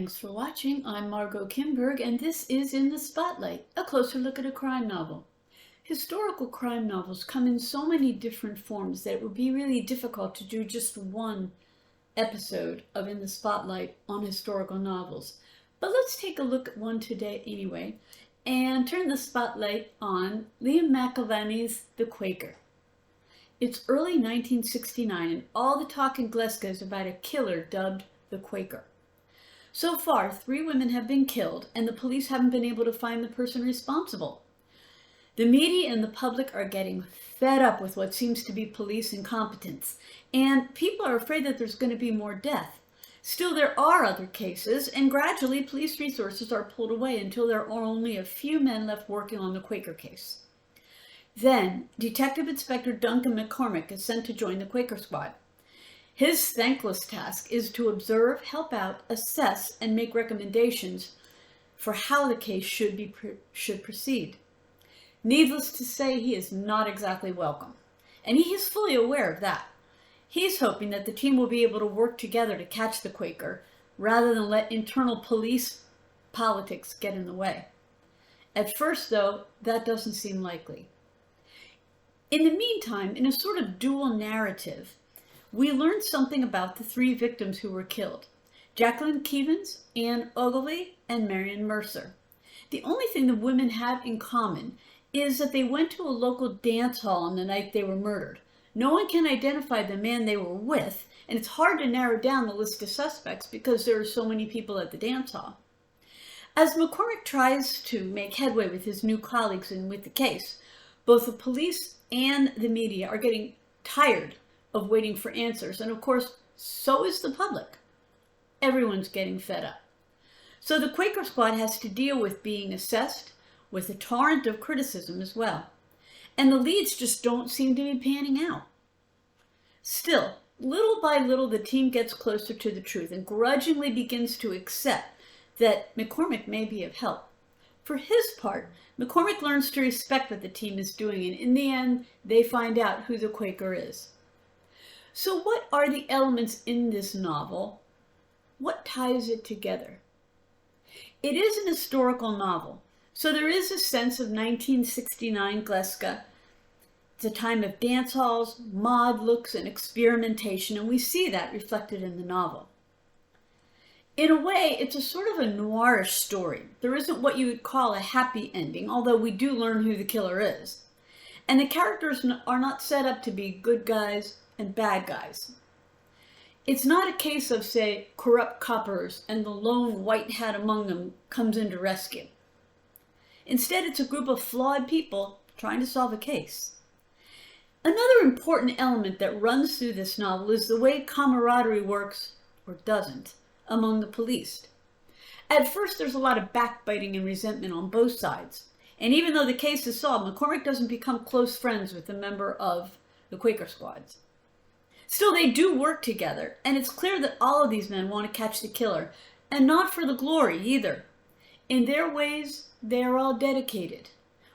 Thanks for watching. I'm Margot Kimberg, and this is In the Spotlight, a closer look at a crime novel. Historical crime novels come in so many different forms that it would be really difficult to do just one episode of In the Spotlight on historical novels. But let's take a look at one today anyway, and turn the spotlight on Liam McIlvanney's The Quaker. It's early 1969, and all the talk in Glasgow is about a killer dubbed the Quaker. So far, 3 women have been killed, and the police haven't been able to find the person responsible. The media and the public are getting fed up with what seems to be police incompetence, and people are afraid that there's going to be more death. Still, there are other cases, and gradually police resources are pulled away until there are only a few men left working on the Quaker case. Then, Detective Inspector Duncan McCormick is sent to join the Quaker squad. His thankless task is to observe, help out, assess, and make recommendations for how the case should proceed. Needless to say, he is not exactly welcome, and he is fully aware of that. He's hoping that the team will be able to work together to catch the Quaker, rather than let internal police politics get in the way. At first, though, that doesn't seem likely. In the meantime, in a sort of dual narrative, we learned something about the 3 victims who were killed: Jacqueline Keevans, Anne Ogilvy, and Marion Mercer. The only thing the women have in common is that they went to a local dance hall on the night they were murdered. No one can identify the man they were with, and it's hard to narrow down the list of suspects because there are so many people at the dance hall. As McCormick tries to make headway with his new colleagues and with the case, both the police and the media are getting tired of waiting for answers, and of course, so is the public. Everyone's getting fed up. So the Quaker squad has to deal with being assessed, with a torrent of criticism as well. And the leads just don't seem to be panning out. Still, little by little, the team gets closer to the truth and grudgingly begins to accept that McCormick may be of help. For his part, McCormick learns to respect what the team is doing, and in the end, they find out who the Quaker is. So what are the elements in this novel? What ties it together? It is an historical novel, so there is a sense of 1969 Glasgow. It's a time of dance halls, mod looks, and experimentation, and we see that reflected in the novel. In a way, it's a sort of a noirish story. There isn't what you would call a happy ending, although we do learn who the killer is. And the characters are not set up to be good guys and bad guys. It's not a case of, say, corrupt coppers and the lone white hat among them comes in to rescue. Instead, it's a group of flawed people trying to solve a case. Another important element that runs through this novel is the way camaraderie works, or doesn't, among the police. At first, there's a lot of backbiting and resentment on both sides. And even though the case is solved, McCormick doesn't become close friends with a member of the Quaker squads. Still, they do work together, and it's clear that all of these men want to catch the killer, and not for the glory either. In their ways, they are all dedicated.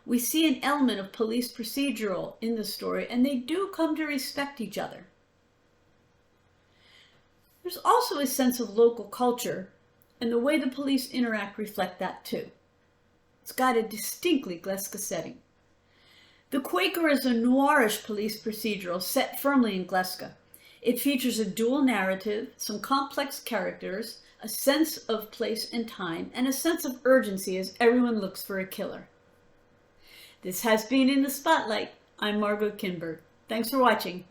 We see an element of police procedural in the story, and they do come to respect each other. There's also a sense of local culture, and the way the police interact reflect that too. It's got a distinctly Glasgow setting. The Quaker is a noirish police procedural set firmly in Glasgow. It features a dual narrative, some complex characters, a sense of place and time, and a sense of urgency as everyone looks for a killer. This has been In the Spotlight. I'm Margot Kimberg. Thanks for watching.